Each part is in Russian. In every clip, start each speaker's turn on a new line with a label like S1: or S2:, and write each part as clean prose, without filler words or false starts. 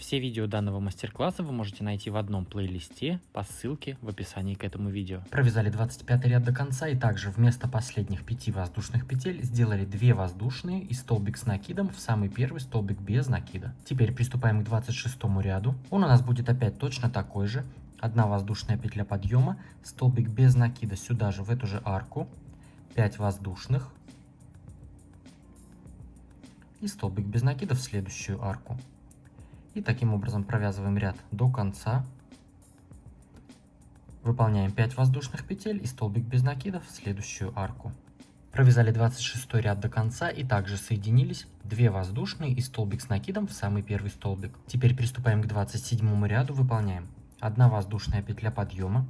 S1: Все видео данного мастер-класса вы можете найти в одном плейлисте по ссылке в описании к этому видео. Провязали 25 ряд до конца и также вместо последних 5 воздушных петель сделали 2 воздушные и столбик с накидом в самый первый столбик без накида. Теперь приступаем к 26 ряду. Он у нас будет опять точно такой же. 1 воздушная петля подъема, столбик без накида сюда же в эту же арку, 5 воздушных и столбик без накида в следующую арку. И таким образом провязываем ряд до конца. Выполняем 5 воздушных петель и столбик без накида в следующую арку. Провязали 26 ряд до конца и также соединились 2 воздушные и столбик с накидом в самый первый столбик. Теперь приступаем к 27 ряду. Выполняем 1 воздушная петля подъема,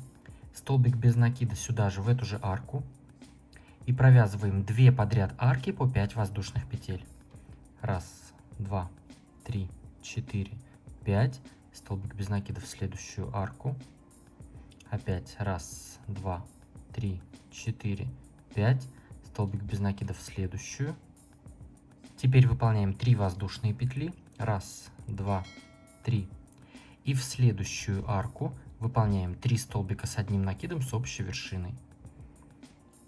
S1: столбик без накида сюда же в эту же арку. И провязываем 2 подряд арки по 5 воздушных петель. 1, 2, 3, 4, 5, столбик без накида в следующую арку. Опять 1, 2, 3, 4, 5, столбик без накида в следующую. Теперь выполняем 3 воздушные петли. 1, 2, 3. И в следующую арку выполняем 3 столбика с одним накидом с общей вершиной.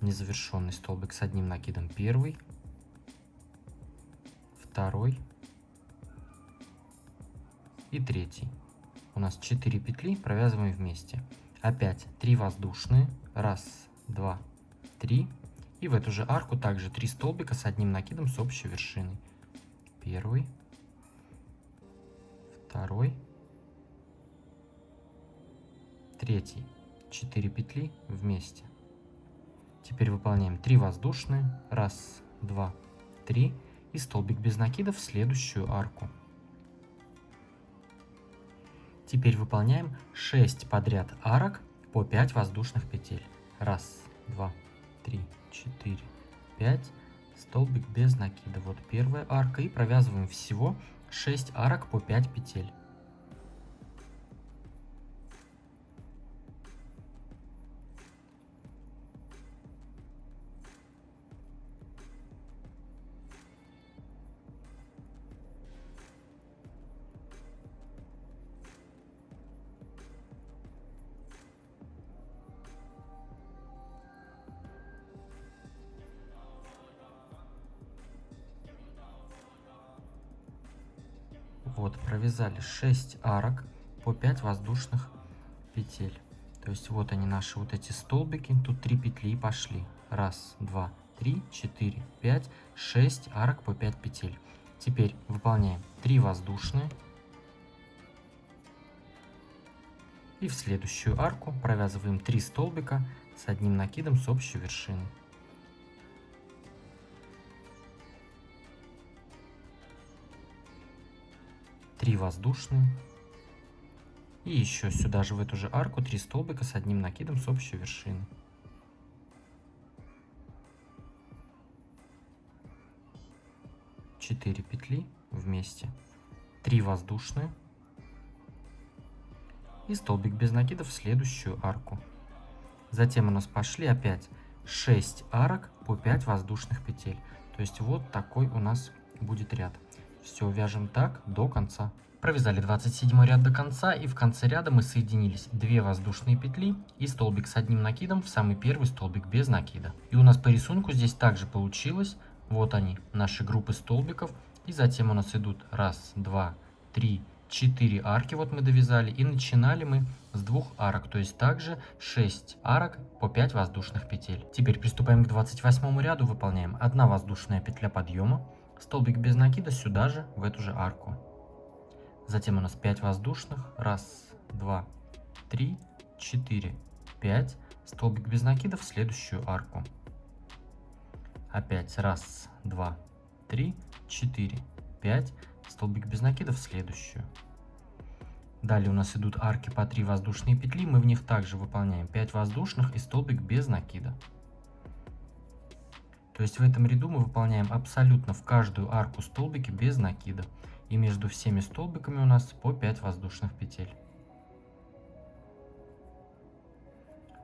S1: Незавершенный столбик с одним накидом первый, второй и третий. У нас 4 петли, провязываем вместе. Опять 3 воздушные. 1, 2, 3. И в эту же арку также 3 столбика с одним накидом с общей вершиной. Первый, второй, третий. 4 петли вместе. Теперь выполняем 3 воздушные. 1, 2, 3. И столбик без накида в следующую арку. Теперь выполняем 6 подряд арок по 5 воздушных петель. 1, 2, 3, 4, 5. Столбик без накида. Вот первая арка. И провязываем всего 6 арок по 5 петель. Вот, провязали 6 арок по 5 воздушных петель. То есть вот они наши вот эти столбики. Тут 3 петли пошли. 1, 2, 3, 4, 5, 6 арок по 5 петель. Теперь выполняем 3 воздушные. И в следующую арку провязываем 3 столбика с одним накидом с общей вершиной. Три воздушные. И еще сюда же в эту же арку 3 столбика с одним накидом с общей вершины. Четыре петли вместе. 3 воздушные. И столбик без накида в следующую арку. Затем у нас пошли опять 6 арок по 5 воздушных петель. То есть вот такой у нас будет ряд. Все вяжем так до конца. Провязали 27 ряд до конца, и в конце ряда мы соединились 2 воздушные петли и столбик с одним накидом в самый первый столбик без накида. И у нас по рисунку здесь также получилось. Вот они, наши группы столбиков. И затем у нас идут 1, 2, 3, 4 арки. Вот мы довязали. И начинали мы с 2 арок. То есть также 6 арок по 5 воздушных петель. Теперь приступаем к 28 ряду. Выполняем 1 воздушная петля подъема. Столбик без накида сюда же, в эту же арку. Затем у нас 5 воздушных. 1, 2, 3, 4, 5. Столбик без накида в следующую арку. Опять 1, 2, 3, 4, 5. Столбик без накида в следующую. Далее у нас идут арки по 3 воздушные петли. Мы в них также выполняем 5 воздушных и столбик без накида. То есть в этом ряду мы выполняем абсолютно в каждую арку столбики без накида. И между всеми столбиками у нас по 5 воздушных петель.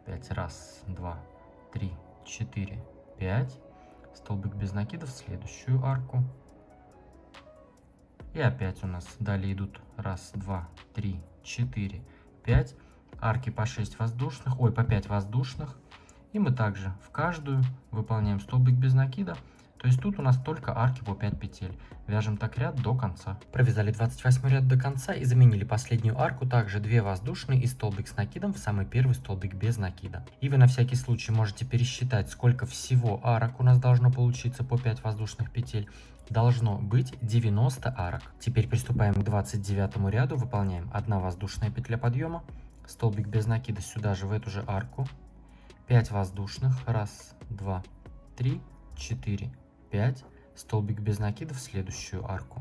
S1: Опять 1, 2, 3, 4, 5. Столбик без накида в следующую арку. И опять у нас далее идут 1, 2, 3, 4, 5. Арки по 6 воздушных, ой, по 5 воздушных. И мы также в каждую выполняем столбик без накида. То есть тут у нас только арки по 5 петель. Вяжем так ряд до конца. Провязали 28 ряд до конца и заменили последнюю арку также 2 воздушные и столбик с накидом в самый первый столбик без накида. И вы на всякий случай можете пересчитать, сколько всего арок у нас должно получиться по 5 воздушных петель. Должно быть 90 арок. Теперь приступаем к 29 ряду. Выполняем 1 воздушная петля подъема, столбик без накида сюда же в эту же арку, 5 воздушных, 1, 2, 3, 4, 5, столбик без накида в следующую арку.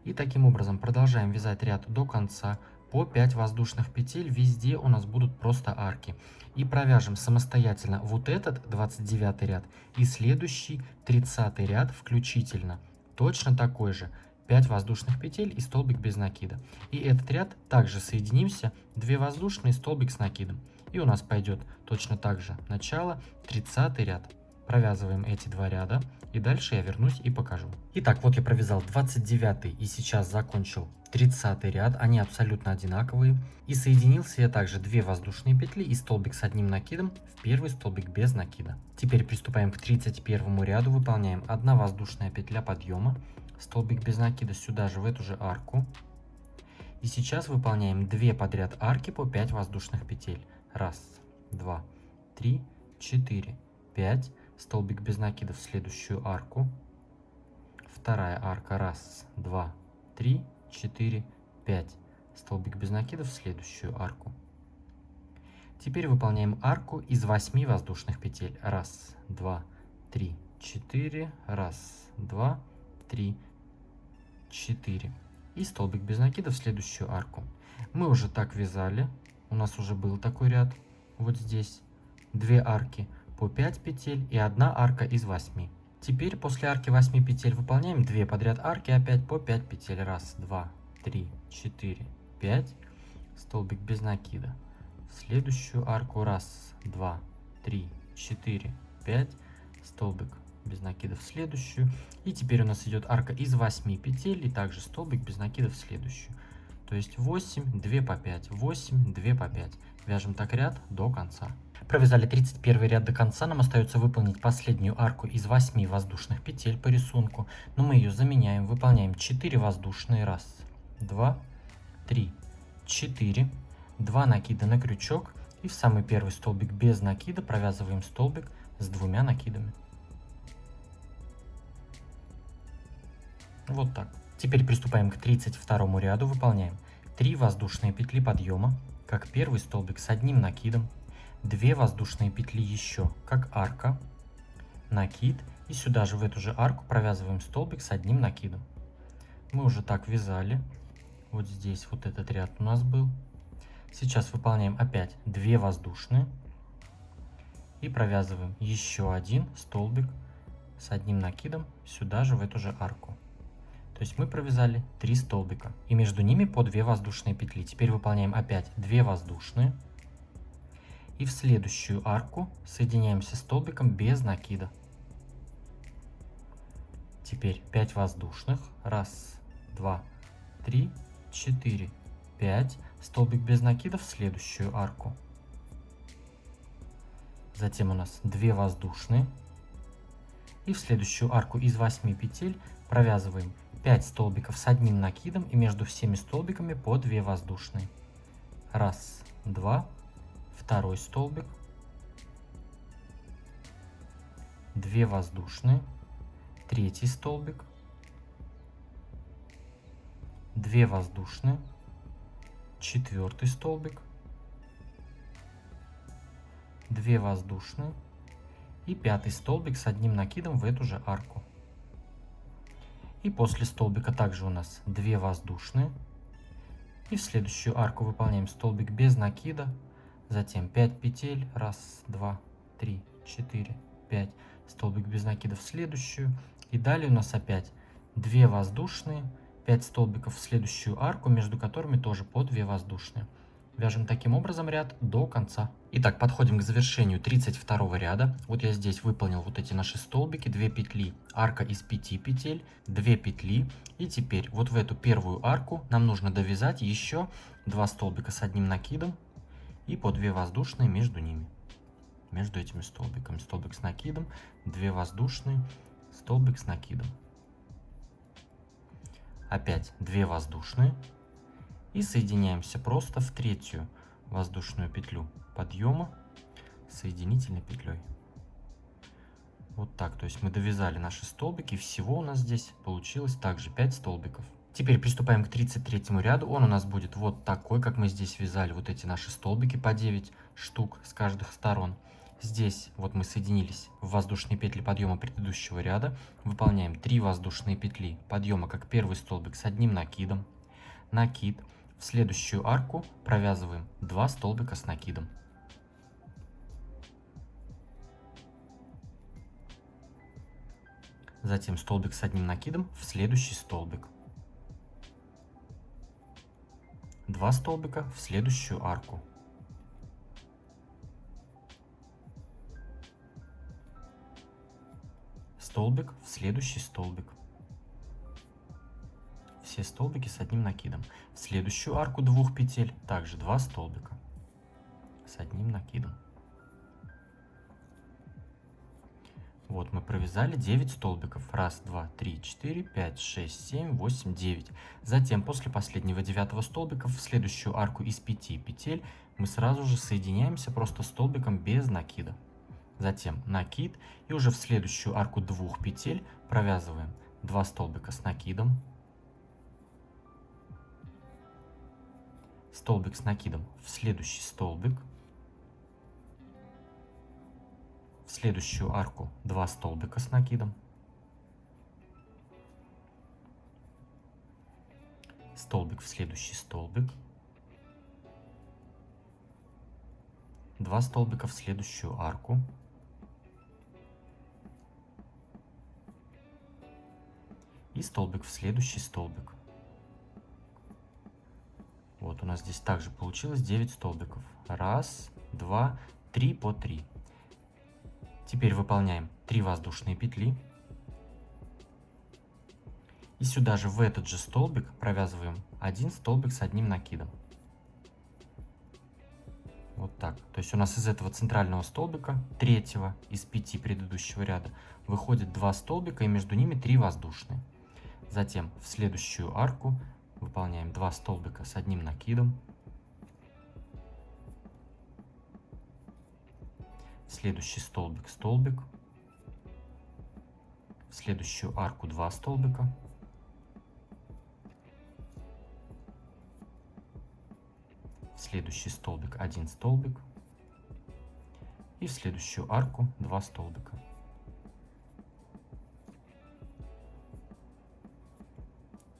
S1: И таким образом продолжаем вязать ряд до конца. По 5 воздушных петель везде у нас будут просто арки. И провяжем самостоятельно вот этот 29 ряд и следующий 30 ряд включительно. Точно такой же. 5 воздушных петель и столбик без накида. И этот ряд также соединимся, 2 воздушные, столбик с накидом. И у нас пойдет точно так же начало, 30 ряд. Провязываем эти 2 ряда, и дальше я вернусь и покажу. Итак, вот я провязал 29 и сейчас закончил 30 ряд, они абсолютно одинаковые. И соединился я также 2 воздушные петли и столбик с одним накидом в первый столбик без накида. Теперь приступаем к 31 ряду, выполняем 1 воздушная петля подъема, столбик без накида сюда же в эту же арку. И сейчас выполняем 2 подряд арки по 5 воздушных петель. 1, 2, 3, 4, 5. Столбик без накида в следующую арку. Вторая арка. 1, 2, 3, 4, 5. Столбик без накида в следующую арку. Теперь выполняем арку из 8 воздушных петель. 1, 2, 3, 4. 1, 2, 3, 4. И столбик без накида в следующую арку. Мы уже так вязали. У нас уже был такой ряд. Вот здесь 2 арки по 5 петель и 1 арка из 8. Теперь после арки 8 петель выполняем 2 подряд арки опять по 5 петель. 1, 2, 3, 4, 5. Столбик без накида. В следующую арку 1, 2, 3, 4, 5. Столбик без накида в следующую. И теперь у нас идет арка из 8 петель и также столбик без накида в следующую. То есть 8, 2 по 5, 8, 2 по 5. Вяжем так ряд до конца. Провязали 31 ряд до конца, нам остается выполнить последнюю арку из 8 воздушных петель по рисунку, но мы ее заменяем, выполняем 4 воздушные, 1, 2, 3, 4, 2 накида на крючок и в самый первый столбик без накида провязываем столбик с 2 накидами. Вот так. Теперь приступаем к 32 ряду, выполняем 3 воздушные петли подъема, как первый столбик с одним накидом, 2 воздушные петли еще, как арка, накид, и сюда же в эту же арку провязываем столбик с одним накидом. Мы уже так вязали, вот здесь вот этот ряд у нас был. Сейчас выполняем опять 2 воздушные и провязываем еще один столбик с одним накидом сюда же в эту же арку. То есть мы провязали 3 столбика и между ними по 2 воздушные петли. Теперь выполняем опять 2 воздушные. И в следующую арку соединяемся столбиком без накида. Теперь 5 воздушных. 1, 2, 3, 4, 5. Столбик без накида в следующую арку. Затем у нас 2 воздушные. И в следующую арку из 8 петель провязываем 5 столбиков с одним накидом и между всеми столбиками по 2 воздушные. 1, 2, второй столбик, 2 воздушные, третий столбик, 2 воздушные, четвертый столбик, 2 воздушные и 5 столбик с одним накидом в эту же арку. И после столбика также у нас 2 воздушные. И в следующую арку выполняем столбик без накида. Затем 5 петель. 1, 2, 3, 4, 5. Столбик без накида в следующую. И далее у нас опять 2 воздушные. 5 столбиков в следующую арку, между которыми тоже по 2 воздушные. Вяжем таким образом ряд до конца. Итак, подходим к завершению 32 ряда. Вот я здесь выполнил вот эти наши столбики, 2 петли, арка из 5 петель, 2 петли. И теперь вот в эту первую арку нам нужно довязать еще 2 столбика с одним накидом и по 2 воздушные между ними. Между этими столбиками. Столбик с накидом, 2 воздушные, столбик с накидом. Опять 2 воздушные. И соединяемся просто в третью воздушную петлю подъема соединительной петлей. Вот так. То есть мы довязали наши столбики. Всего у нас здесь получилось также 5 столбиков. Теперь приступаем к 33 ряду. Он у нас будет вот такой, как мы здесь вязали вот эти наши столбики по 9 штук с каждых сторон. Здесь вот мы соединились в воздушные петли подъема предыдущего ряда. Выполняем 3 воздушные петли подъема, как первый столбик с одним накидом. Накид. В следующую арку провязываем 2 столбика с накидом. Затем столбик с одним накидом в следующий столбик. 2 столбика в следующую арку. Столбик в следующий столбик. Все столбики с одним накидом. В следующую арку 2 петель также 2 столбика с одним накидом. Вот мы провязали 9 столбиков. 1, 2, 3, 4, 5, 6, 7, 8, 9. Затем после последнего 9 столбика в следующую арку из 5 петель мы сразу же соединяемся просто столбиком без накида. Затем накид, и уже в следующую арку 2 петель провязываем 2 столбика с накидом. Столбик с накидом в следующий столбик. В следующую арку 2 столбика с накидом. Столбик в следующий столбик. 2 столбика в следующую арку. И столбик в следующий столбик. Вот у нас здесь также получилось 9 столбиков. 1, 2, 3 по 3. Теперь выполняем 3 воздушные петли. И сюда же в этот же столбик провязываем 1 столбик с одним накидом. Вот так. То есть у нас из этого центрального столбика, третьего из 5 предыдущего ряда, выходит 2 столбика и между ними 3 воздушные. Затем в следующую арку выполняем 2 столбика с одним накидом. В следующий столбик столбик. В следующую арку 2 столбика. В следующий столбик 1 столбик. И в следующую арку 2 столбика.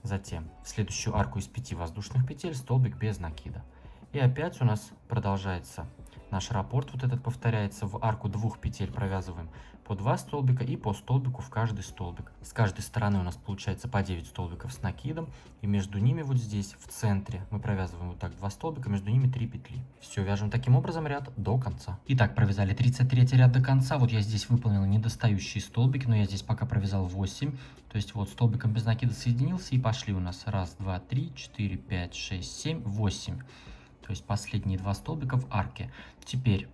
S1: Затем в следующую арку из 5 воздушных петель столбик без накида. И опять у нас продолжается наш раппорт, вот этот повторяется. В арку 2 петель провязываем по 2 столбика и по столбику в каждый столбик. С каждой стороны у нас получается по 9 столбиков с накидом. И между ними вот здесь в центре мы провязываем вот так 2 столбика, между ними 3 петли. Все, вяжем таким образом ряд до конца. Итак, провязали 33 ряд до конца. Вот я здесь выполнил недостающие столбики, но я здесь пока провязал 8. То есть вот столбиком без накида соединился и пошли у нас 1, 2, 3, 4, 5, 6, 7, 8. То есть последние 2 столбика в арке. Теперь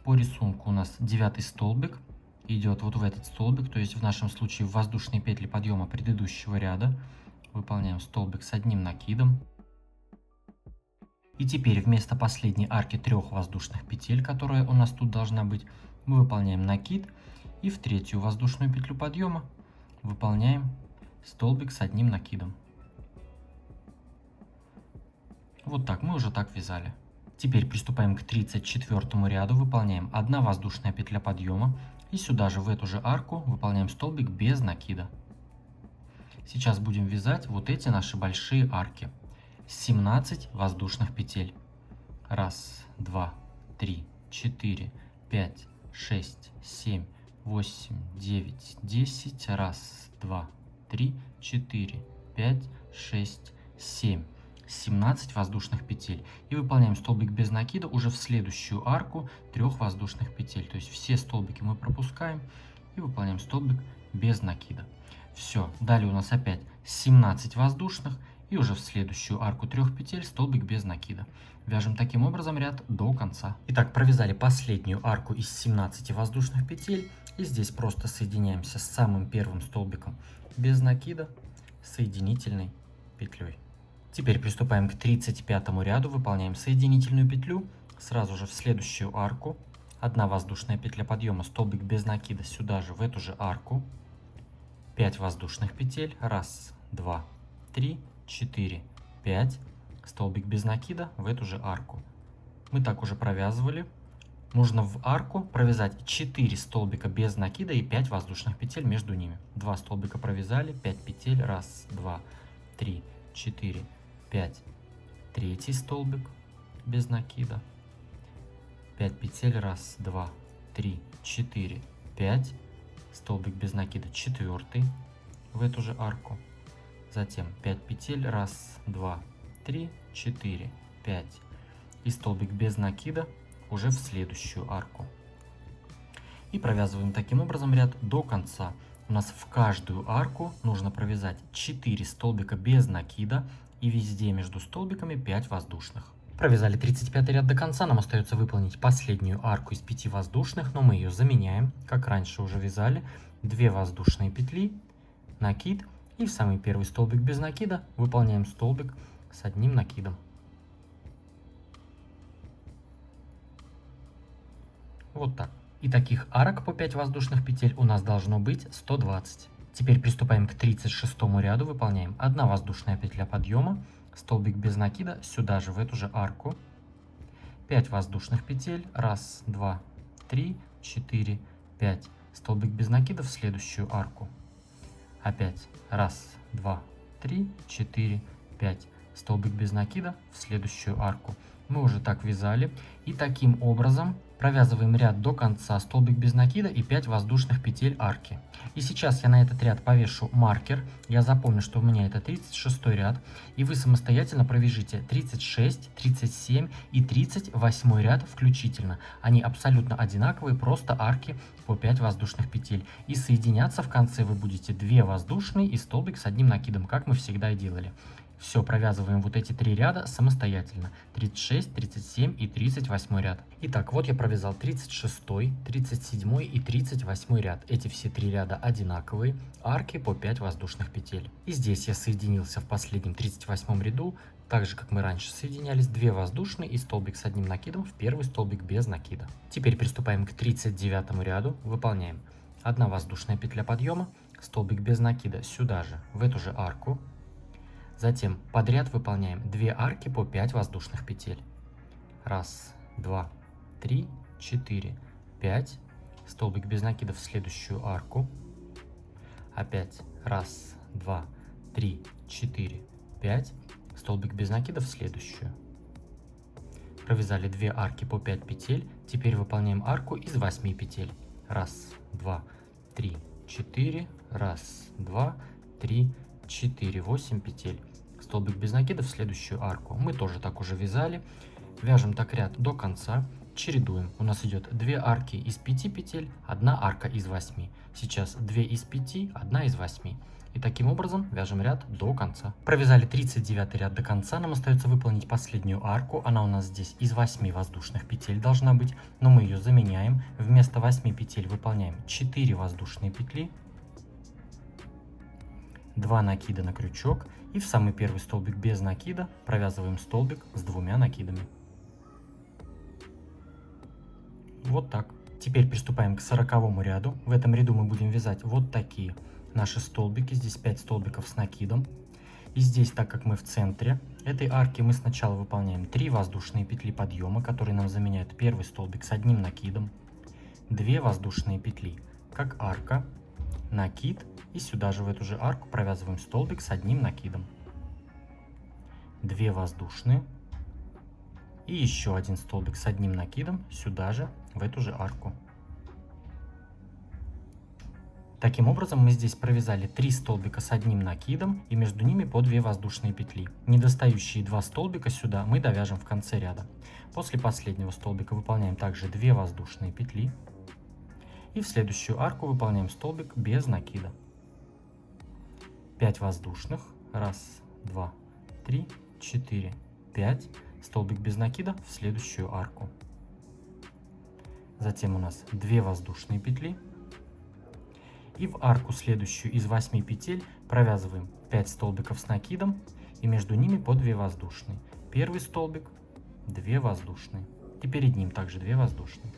S1: по рисунку у нас 9 столбик идет вот в этот столбик, то есть в нашем случае в воздушные петли подъема предыдущего ряда. Выполняем столбик с одним накидом. И теперь вместо последней арки 3 воздушных петель, которая у нас тут должна быть, мы выполняем накид. И в третью воздушную петлю подъема выполняем столбик с одним накидом. Вот так, мы уже так вязали. Теперь приступаем к 34 ряду, выполняем 1 воздушная петля подъема. И сюда же в эту же арку выполняем столбик без накида. Сейчас будем вязать вот эти наши большие арки. 17 воздушных петель. 1, 2, 3, 4, 5, 6, 7, 8, 9, 10. 1, 2, 3, 4, 5, 6, 7. 17 воздушных петель. И выполняем столбик без накида уже в следующую арку 3 воздушных петель. То есть все столбики мы пропускаем и выполняем столбик без накида. Все, далее у нас опять 17 воздушных и уже в следующую арку 3 петель столбик без накида. Вяжем таким образом ряд до конца. Итак, провязали последнюю арку из 17 воздушных петель. И здесь просто соединяемся с самым первым столбиком без накида соединительной петлей. Теперь приступаем к 35 ряду, выполняем соединительную петлю. Сразу же в следующую арку 1 воздушная петля подъема, столбик без накида сюда же, в эту же арку. 5 воздушных петель, 1, 2, 3, 4, 5, столбик без накида в эту же арку. Мы так уже провязывали. Нужно в арку провязать 4 столбика без накида и 5 воздушных петель между ними. 2 столбика провязали, 5 петель, 1, 2, 3, 4, 5. Третий столбик без накида, 5 петель, 1, 2, 3, 4, 5. Столбик без накида, четвертый в эту же арку. Затем 5 петель, 1, 2, 3, 4, 5. И столбик без накида уже в следующую арку. И провязываем таким образом ряд до конца. У нас в каждую арку нужно провязать 4 столбика без накида и везде между столбиками 5 воздушных. Провязали 35 ряд до конца, нам остается выполнить последнюю арку из 5 воздушных, но мы ее заменяем, как раньше уже вязали, 2 воздушные петли, накид, и в самый первый столбик без накида выполняем столбик с одним накидом. Вот так. И таких арок по 5 воздушных петель у нас должно быть 120. Теперь приступаем к 36 ряду, выполняем 1 воздушная петля подъема, столбик без накида сюда же, в эту же арку, 5 воздушных петель, 1, 2, 3, 4, 5, столбик без накида в следующую арку, опять 1, 2, 3, 4, 5, столбик без накида в следующую арку. Мы уже так вязали, и таким образом провязываем ряд до конца, столбик без накида и 5 воздушных петель арки. И сейчас я на этот ряд повешу маркер. Я запомню, что у меня это 36 ряд. И вы самостоятельно провяжите 36, 37 и 38 ряд включительно. Они абсолютно одинаковые, просто арки по 5 воздушных петель. И соединяться в конце вы будете 2 воздушные и столбик с одним накидом, как мы всегда и делали. Все, провязываем вот эти 3 ряда самостоятельно. 36, 37 и 38 ряд. Итак, вот я провязал 36, 37 и 38 ряд. Эти все 3 ряда одинаковые, арки по 5 воздушных петель. И здесь я соединился в последнем 38 ряду, так же как мы раньше соединялись, 2 воздушные и столбик с одним накидом в первый столбик без накида. Теперь приступаем к 39 ряду, выполняем 1 воздушная петля подъема, столбик без накида сюда же, в эту же арку. Затем подряд выполняем 2 арки по 5 воздушных петель. 1, 2, 3, 4, 5. Столбик без накида в следующую арку. Опять 1, 2, 3, 4, 5. Столбик без накида в следующую. Провязали 2 арки по 5 петель. Теперь выполняем арку из 8 петель. 1, 2, 3, 4. 1, 2, 3, 4, 8 петель. Столбик без накида в следующую арку. Мы тоже так уже вязали. Вяжем так ряд до конца. Чередуем. У нас идет 2 арки из 5 петель, 1 арка из 8. Сейчас 2 из 5, 1 из 8. И таким образом вяжем ряд до конца. Провязали 39 ряд до конца. Нам остается выполнить последнюю арку. Она у нас здесь из 8 воздушных петель должна быть. Но мы ее заменяем. Вместо 8 петель выполняем 4 воздушные петли. 2 накида на крючок. И в самый первый столбик без накида провязываем столбик с 2 накидами. Вот так. Теперь приступаем к 40 ряду. В этом ряду мы будем вязать вот такие наши столбики. Здесь 5 столбиков с накидом. И здесь, так как мы в центре этой арки, мы сначала выполняем 3 воздушные петли подъема, которые нам заменяют первый столбик с одним накидом. 2 воздушные петли, как арка, накид. И сюда же, в эту же арку, провязываем столбик с одним накидом. 2 воздушные. И еще один столбик с одним накидом сюда же, в эту же арку. Таким образом, мы здесь провязали 3 столбика с одним накидом и между ними по 2 воздушные петли. Недостающие 2 столбика сюда мы довяжем в конце ряда. После последнего столбика выполняем также 2 воздушные петли. И в следующую арку выполняем столбик без накида. 5 воздушных. 1, 2, 3, 4, 5. Столбик без накида в следующую арку. Затем у нас 2 воздушные петли. И в арку следующую из 8 петель провязываем 5 столбиков с накидом и между ними по 2 воздушные. Первый столбик, 2 воздушные. И перед ним также 2 воздушные.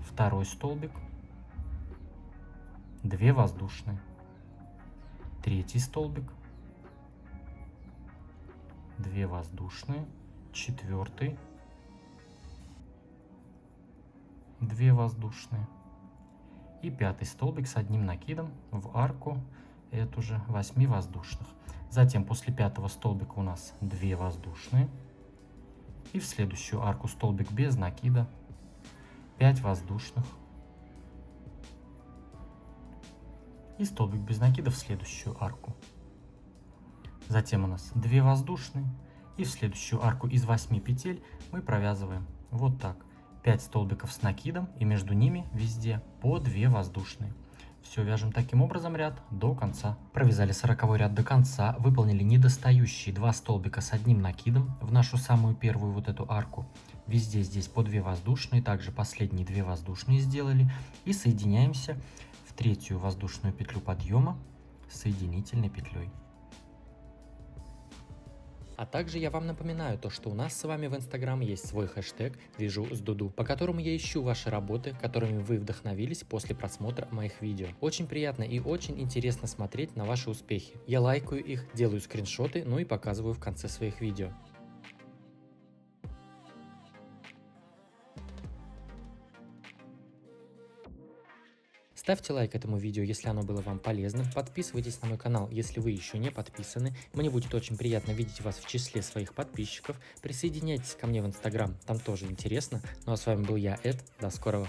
S1: Второй столбик, 2 воздушные. Третий столбик, 2 воздушные. Четвертый, 2 воздушные. И пятый столбик с одним накидом в арку эту же 8 воздушных. Затем после пятого столбика у нас 2 воздушные. И в следующую арку столбик без накида, 5 воздушных. И столбик без накида в следующую арку. Затем у нас 2 воздушные. И в следующую арку из 8 петель мы провязываем вот так. 5 столбиков с накидом и между ними везде по 2 воздушные. Все вяжем таким образом ряд до конца. Провязали 40 ряд до конца, выполнили недостающие 2 столбика с одним накидом в нашу самую первую вот эту арку. Везде здесь по 2 воздушные, также последние 2 воздушные сделали. И соединяемся в третью воздушную петлю подъема соединительной петлей. А также я вам напоминаю то, что у нас с вами в Instagram есть свой хэштег «Вяжу с Дуду», по которому я ищу ваши работы, которыми вы вдохновились после просмотра моих видео. Очень приятно и очень интересно смотреть на ваши успехи. Я лайкаю их, делаю скриншоты, ну и показываю в конце своих видео. Ставьте лайк этому видео, если оно было вам полезным. Подписывайтесь на мой канал, если вы еще не подписаны. Мне будет очень приятно видеть вас в числе своих подписчиков. Присоединяйтесь ко мне в Instagram, там тоже интересно. Ну а с вами был я, Эд. До скорого.